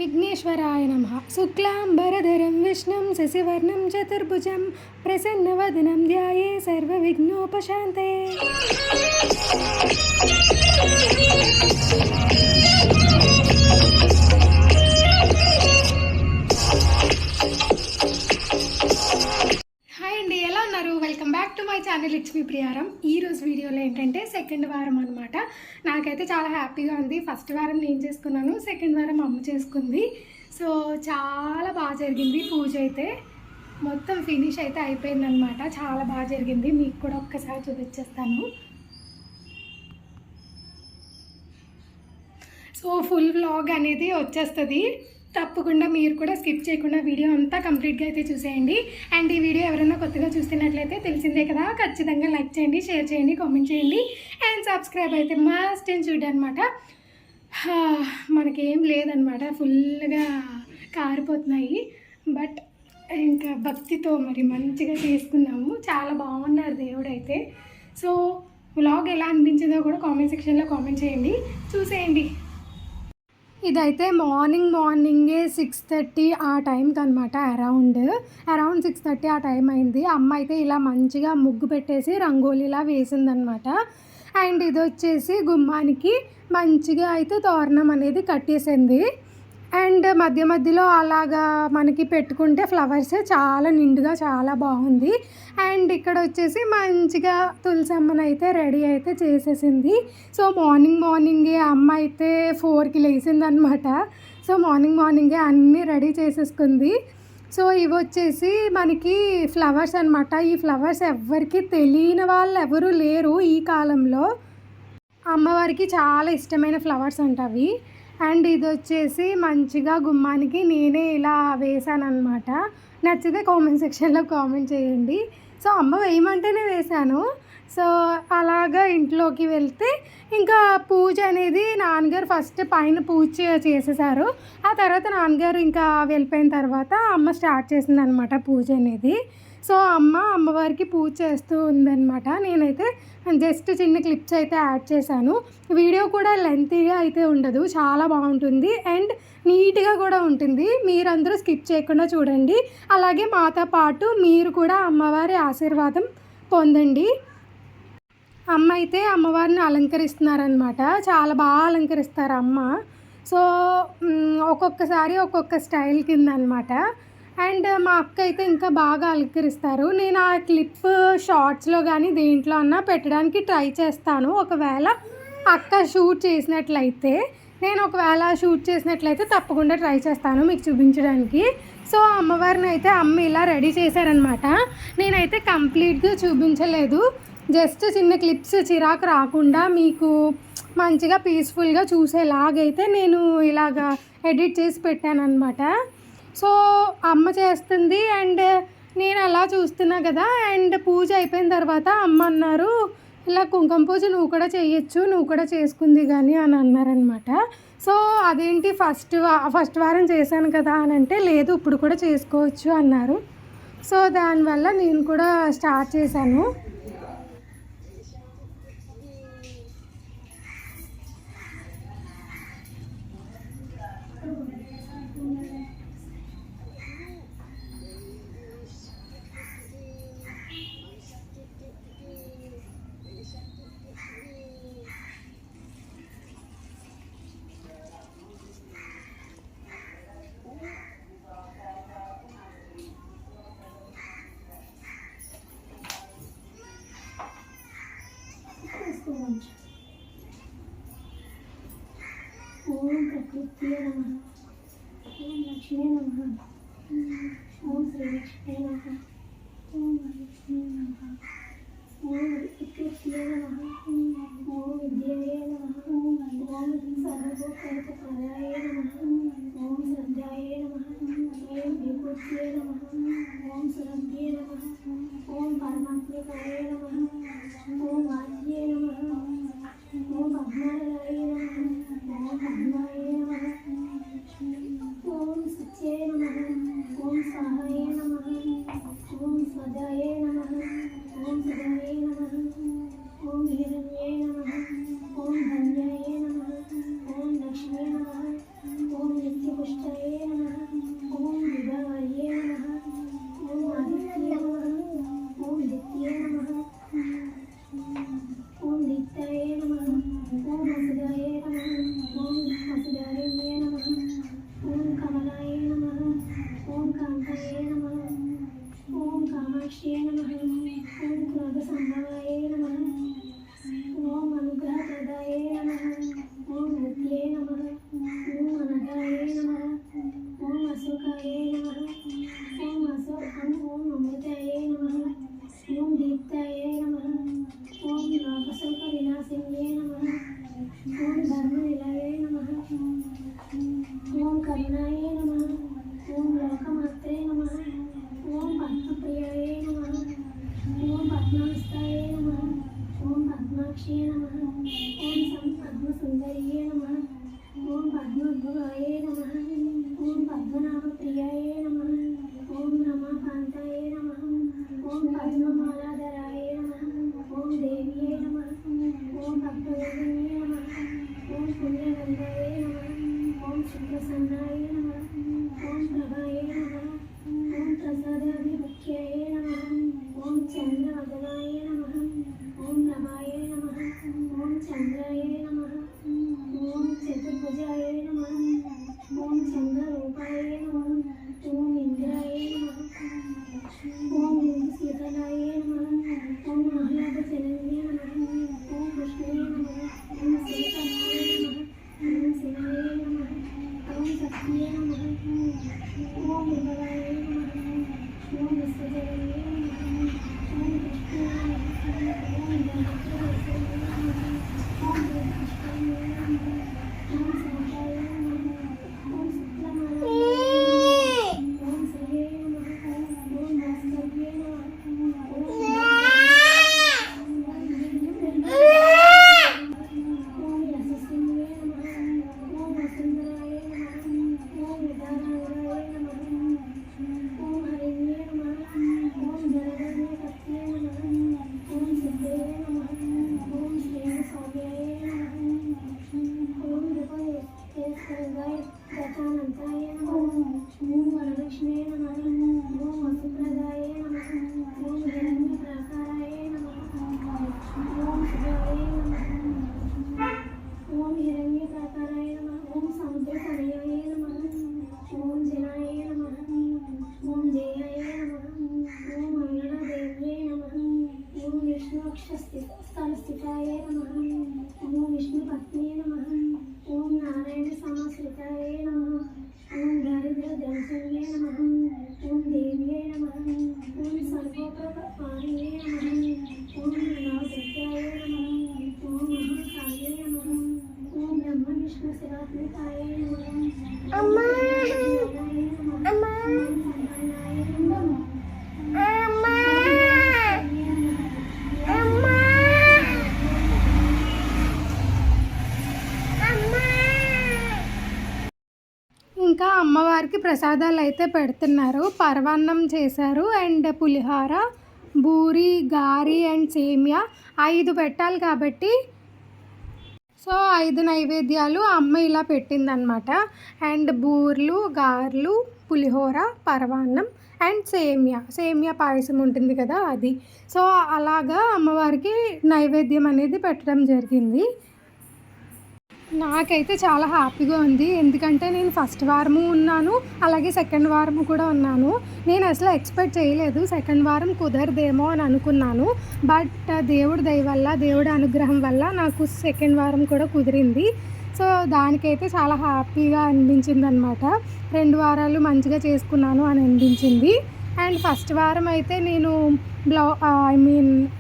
విఘ్నేశ్వరాయ నమః. శుక్లాంబరధరం విష్ణుం శశివర్ణం చతుర్భుజం ప్రసన్నవదనం ధ్యాయే సర్వవిఘ్నోపశాంతే. హాయ్ అండి, ఎలా ఉన్నారు? Welcome back to my channel. It's me Priyaram. ఈరోజు వీడియోలో ఏంటంటే సెకండ్ వారం అనమాట. నాకైతే చాలా హ్యాపీగా ఉంది. ఫస్ట్ వారం నేను చేసుకున్నాను, సెకండ్ వారం అమ్మ చేసుకుంది. సో చాలా బాగా జరిగింది. పూజ అయితే మొత్తం ఫినిష్ అయితే అయిపోయిందనమాట. చాలా బాగా జరిగింది. మీకు కూడా ఒక్కసారి చూపించేస్తాను. సో ఫుల్ వ్లాగ్ అనేది వచ్చేస్తుంది. తప్పకుండా మీరు కూడా స్కిప్ చేయకుండా వీడియో అంతా కంప్లీట్గా అయితే చూసేయండి. అండ్ ఈ వీడియో ఎవరైనా కొత్తగా చూస్తున్నట్లయితే తెలిసిందే కదా, ఖచ్చితంగా లైక్ చేయండి, షేర్ చేయండి, కామెంట్ చేయండి అండ్ సబ్స్క్రైబ్ అయితే మస్ట్ అని చూడండి అనమాట. మనకేం లేదనమాట, ఫుల్గా కారిపోతున్నాయి. బట్ ఇంకా భక్తితో మరి మంచిగా చేసుకున్నాము. చాలా బాగున్నారు దేవుడైతే. సో వ్లాగ్ ఎలా అనిపించిందో కూడా కామెంట్ సెక్షన్లో కామెంట్ చేయండి, చూసేయండి. ఇదైతే మార్నింగే 6:30 ఆ టైంకి అనమాట. అరౌండ్ 6:30 ఆ టైం అయింది. అమ్మ అయితే ఇలా మంచిగా ముగ్గు పెట్టేసి రంగోలీలా వేసిందనమాట. అండ్ ఇది వచ్చేసి గుమ్మానికి మంచిగా అయితే తోరణం అనేది కట్టేసింది. అండ్ మధ్యలో అలాగా మనకి పెట్టుకుంటే ఫ్లవర్స్ చాలా నిండుగా చాలా బాగుంది. అండ్ ఇక్కడ వచ్చేసి మంచిగా తులసమ్మని అయితే రెడీ అయితే చేసేసింది. సో మార్నింగే అమ్మ అయితే 4కి లేచిందనమాట. సో మార్నింగే అన్నీ రెడీ చేసేసుకుంది. సో ఇవి వచ్చేసి మనకి ఫ్లవర్స్ అనమాట. ఈ ఫ్లవర్స్ ఎవరికి తెలియని వాళ్ళు ఎవరు లేరు ఈ కాలంలో. అమ్మవారికి చాలా ఇష్టమైన ఫ్లవర్స్ అంటవి. అండ్ ఇది వచ్చేసి మంచిగా గుమ్మానికి నేనే ఇలా వేసాను అనమాట. నచ్చితే కామెంట్ సెక్షన్లో కామెంట్ చేయండి. సో అమ్మ వేయమంటేనే వేశాను. సో అలాగా ఇంట్లోకి వెళ్తే ఇంకా పూజ అనేది నాన్నగారు ఫస్ట్ పైన పూజ చేసేసారు. ఆ తర్వాత నాన్నగారు ఇంకా వెళ్ళిపోయిన తర్వాత అమ్మ స్టార్ట్ చేసిందనమాట పూజ అనేది. సో అమ్మవారికి పూజ చేస్తూ ఉందన్నమాట. నేనైతే జస్ట్ చిన్న క్లిప్స్ అయితే యాడ్ చేశాను. వీడియో కూడా లెంతీగా అయితే ఉండదు, చాలా బాగుంటుంది అండ్ నీట్గా కూడా ఉంటుంది. మీరందరూ స్కిప్ చేయకుండా చూడండి. అలాగే మాతో పాటు మీరు కూడా అమ్మవారి ఆశీర్వాదం పొందండి. అమ్మ అయితే అమ్మవారిని అలంకరిస్తున్నారనమాట. చాలా బాగా అలంకరిస్తారు అమ్మ. సో ఒక్కొక్కసారి ఒక్కొక్క స్టైల్ కింద అనమాట. అండ్ మా అక్క అయితే ఇంకా బాగా అలంకరిస్తారు. నేను ఆ క్లిప్ షార్ట్స్లో కానీ దేంట్లో అన్నా పెట్టడానికి ట్రై చేస్తాను. ఒకవేళ అక్క షూట్ చేసినట్లయితే తప్పకుండా ట్రై చేస్తాను మీకు చూపించడానికి. సో అమ్మవారిని అయితే అమ్మ ఇలా రెడీ చేశారనమాట. నేనైతే కంప్లీట్గా చూపించలేదు, జస్ట్ చిన్న క్లిప్స్ చిరాకు రాకుండా మీకు మంచిగా పీస్ఫుల్గా చూసేలాగైతే నేను ఇలాగా ఎడిట్ చేసి పెట్టాను అనమాట. సో అమ్మ చేస్తుంది అండ్ నేను అలా చూస్తున్నా కదా. అండ్ పూజ అయిపోయిన తర్వాత అమ్మ అన్నారు, ఇలా కుంకుమ పూజ నువ్వు కూడా చేయొచ్చు, నువ్వు కూడా చేసుకుంది కానీ అని అన్నారనమాట. సో అదేంటి ఫస్ట్ వారం చేశాను కదా అని అంటే, లేదు ఇప్పుడు కూడా చేసుకోవచ్చు అన్నారు. సో దానివల్ల నేను కూడా స్టార్ట్ చేశాను. नमः ओम ओम अमृताय नमः ओम दीप्ताय नमः ओम लोकशोक विनाशिन्ये नमः ओम धर्मनिलये नमः ओम करुणाय नमः ओम लोकमात्रे नमः ओम पद्मप्रियाय नमः ओम पद्महस्ताय नमः ओम पद्माक्षे नमः ओम पद्मसुंदर्ये नमः ओम पद्मोद्भवाय नमः ओम पद्मनाभप्रियाय नमः ओम रमाकान्ताय नमः ओम पद्ममालाधराय नमः ओम देव्ये नमः ओम भक्तवेदिन्ये नमः ओम पुण्यगन्धाय नमः ओम शुक्रसन्नाय नमः ओम प्रभाय नमः ओम प्रसादाभिमुख्याय नमः ओम चन्द्रवदनाय नमः ओम प्रभाय नमः ओम चन्द्राय नमः ओम चतुर्भुजाय नमः ओम चन्द्ररूपाय नमः ओम इंद्राय नमः ओम शीतलाय नमः ओम आह्लादजनन्ये नमः ओम कृष्णाय नमः ओम श्रीकराय नमः ओम शिवाय नमः ओम शक्तिये नमः ओम विभवाय नमः ओम विश्वजनन्ये नमः ओम कृष्णाय नमः ओम जगद्गुरुवे नमः ओम कृष्णाय नमः ओम शांताय नमः ओम शुक्लमालाय नमः ओम श्रीये नमः ओम भास्कर्ये नमः ओम ओम यशस्विन्ये नमः ओम वसुन्धराय नमः ओम विधानाय नमः ओम हरिण्ये नमः ओम जलधर्मपत्ये नमः ओम सिद्धये नमः ओम श्रीसौम्याय नमः ओम रूपयेश्वराय दशानन्ताय नमः ओम वरलक्ष्म्ये नमः ओम वसुप्रदाय नमः ओम हिरण्यप्राकाराय नमः ओम शिवाय नमः ओम हिरण्यप्राकाराय नमः ओम समुद्रतनयाय नमः ओम जनाय नमः ओम जयाय नमः ओम मंगलादेव्ये नमः ओम विष्णुवक्षस्थलस्थिताय नमः ओम विष्णुपत्न्ये नमः ओम नारायणसमाश्रिताय नमः ओम दारिद्र्यदंशन्ये नमः ओम देव्ये नमः ओम सर्वोपकारिणे नमः ओम नवदुर्गाय नमः ओम महाकाले नमः ओम ब्रह्म विष्णु शिवात्मिकाय नमः अम्मा अम्मा ఇంకా అమ్మవారికి ప్రసాదాలు అయితే పెడుతున్నారు. పరవాన్నం చేశారు అండ్ పులిహోర, బూరి, గారి అండ్ సేమియా 5 పెట్టాలి కాబట్టి సో 5 నైవేద్యాలు అమ్మ ఇలా పెట్టిందనమాట. అండ్ బూర్లు, గారెలు, పులిహోర, పరవాన్నం అండ్ సేమియా పాయసం ఉంటుంది కదా అది. సో అలాగా అమ్మవారికి నైవేద్యం అనేది పెట్టడం జరిగింది. నాకైతే చాలా హ్యాపీగా ఉంది. ఎందుకంటే నేను ఫస్ట్ వారము ఉన్నాను, అలాగే సెకండ్ వారం కూడా ఉన్నాను. నేను అసలు ఎక్స్పెక్ట్ చేయలేదు సెకండ్ వారం కుదరదేమో అని అనుకున్నాను. బట్ దేవుడి దయ వల్ల, దేవుడి అనుగ్రహం వల్ల నాకు సెకండ్ వారం కూడా కుదిరింది. సో దానికైతే చాలా హ్యాపీగా అనిపించింది అనమాట. 2 వారాలు మంచిగా చేసుకున్నాను అని అనిపించింది. అండ్ ఫస్ట్ వారం అయితే నేను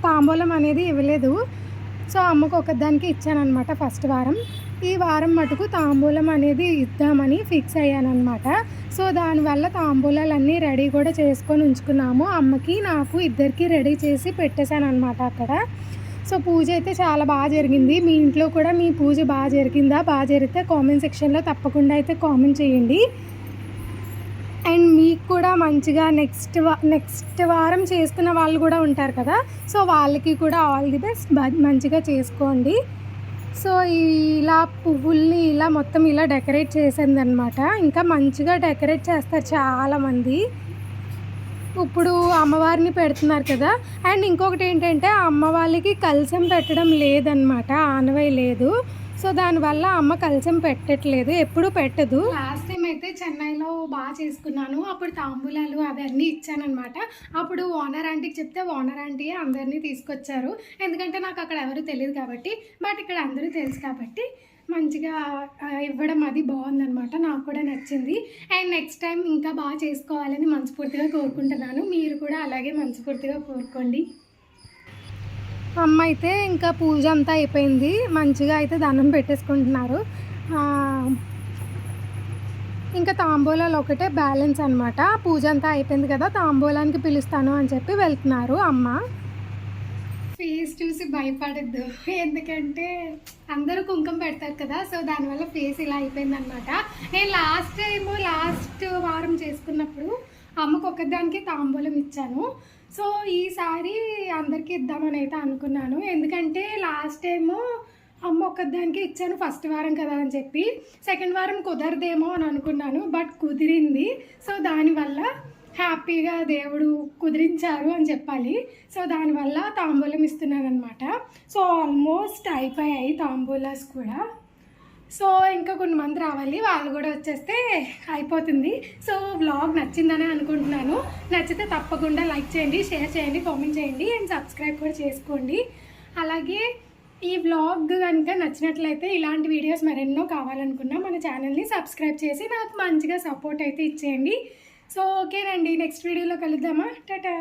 తాంబూలం అనేది ఇవ్వలేదు. సో అమ్మకు ఒకదానికి ఇచ్చానమాట ఫస్ట్ వారం. ఈ వారం మటుకు తాంబూలం అనేది ఇద్దామని ఫిక్స్ అయ్యానమాట. సో దానివల్ల తాంబూలాలన్నీ రెడీ కూడా చేసుకొని ఉంచుకున్నాము. అమ్మకి నాకు ఇద్దరికి రెడీ చేసి పెట్టేశాను అనమాట అక్కడ. సో పూజ అయితే చాలా బాగా జరిగింది. మీ ఇంట్లో కూడా మీ పూజ బాగా జరిగిందా? బాగా జరిగితే కామెంట్ సెక్షన్లో తప్పకుండా అయితే కామెంట్ చేయండి. అండ్ మీకు కూడా మంచిగా నెక్స్ట్ వారం చేసుకున్న వాళ్ళు కూడా ఉంటారు కదా, సో వాళ్ళకి కూడా ఆల్ ది బెస్ట్. మంచిగా చేసుకోండి. సో ఇలా పువ్వుల్ని ఇలా మొత్తం ఇలా డెకరేట్ చేసిందనమాట. ఇంకా మంచిగా డెకరేట్ చేస్తారు చాలామంది. ఇప్పుడు అమ్మవారిని పెడుతున్నారు కదా. అండ్ ఇంకొకటి ఏంటంటే అమ్మవారికి కలశం పెట్టడం లేదనమాట, ఆనవాయి లేదు. సో దానివల్ల అమ్మ కలశం పెట్టట్లేదు, ఎప్పుడు పెట్టదు. లాస్ట్ టైం అయితే చెన్నైలో బాగా చేసుకున్నాను. అప్పుడు తాంబూలాలు అవన్నీ ఇచ్చానమాట. అప్పుడు ఓనర్ ఆంటీకి చెప్తే ఓనర్ ఆంటీ అందరినీ తీసుకొచ్చారు. ఎందుకంటే నాకు అక్కడ ఎవరు తెలియదు కాబట్టి, బట్ ఇక్కడ అందరూ తెలుసు కాబట్టి మంచిగా ఇవ్వడం అది బాగుందనమాట. నాకు కూడా నచ్చింది. అండ్ నెక్స్ట్ టైం ఇంకా బాగా చేసుకోవాలని మనస్ఫూర్తిగా కోరుకుంటున్నాను. మీరు కూడా అలాగే మనస్ఫూర్తిగా కోరుకోండి. అమ్మ అయితే ఇంకా పూజ అంతా అయిపోయింది. మంచిగా అయితే దండం పెట్టేసుకుంటున్నారు. ఇంకా తాంబూలాలు ఒకటే బ్యాలెన్స్ అనమాట. పూజ అంతా అయిపోయింది కదా, తాంబూలానికి పిలుస్తాను అని చెప్పి వెళ్తున్నారు అమ్మ. ఫేస్ చూసి భయపడద్దు, ఎందుకంటే అందరూ కుంకుమ పెడతారు కదా, సో దానివల్ల ఫేస్ ఇలా అయిపోయిందనమాట. నేను లాస్ట్ వారం చేసుకున్నప్పుడు అమ్మకు ఒక్కదానికి తాంబూలం ఇచ్చాను. సో ఈసారి అందరికీ ఇద్దామని అయితే అనుకున్నాను, ఎందుకంటే లాస్ట్ టైము అమ్మ ఒక్కదానికి ఇచ్చాను ఫస్ట్ వారం కదా అని చెప్పి. సెకండ్ వారం కుదరదేమో అని అనుకున్నాను, బట్ కుదిరింది. సో దానివల్ల హ్యాపీగా దేవుడు కుదిరించారు అని చెప్పాలి. సో దానివల్ల తాంబూలం ఇస్తున్నాను అనమాట. సో ఆల్మోస్ట్ అయిపోయాయి తాంబూలాస్ కూడా. సో ఇంకా కొంతమంది రావాలి, వాళ్ళు కూడా వచ్చేస్తే అయిపోతుంది. సో వ్లాగ్ నచ్చిందని అనుకుంటున్నాను. నచ్చితే తప్పకుండా లైక్ చేయండి, షేర్ చేయండి, కామెంట్ చేయండి అండ్ సబ్స్క్రైబ్ కూడా చేసుకోండి. అలాగే ఈ వ్లాగ్ కనుక నచ్చినట్లయితే ఇలాంటి వీడియోస్ మరెన్నో కావాలనుకున్నా మన ఛానల్ని సబ్స్క్రైబ్ చేసి నాకు మంచిగా సపోర్ట్ అయితే ఇచ్చేయండి. సో ఓకేనండి, నెక్స్ట్ వీడియోలో కలుద్దామా? టాటా.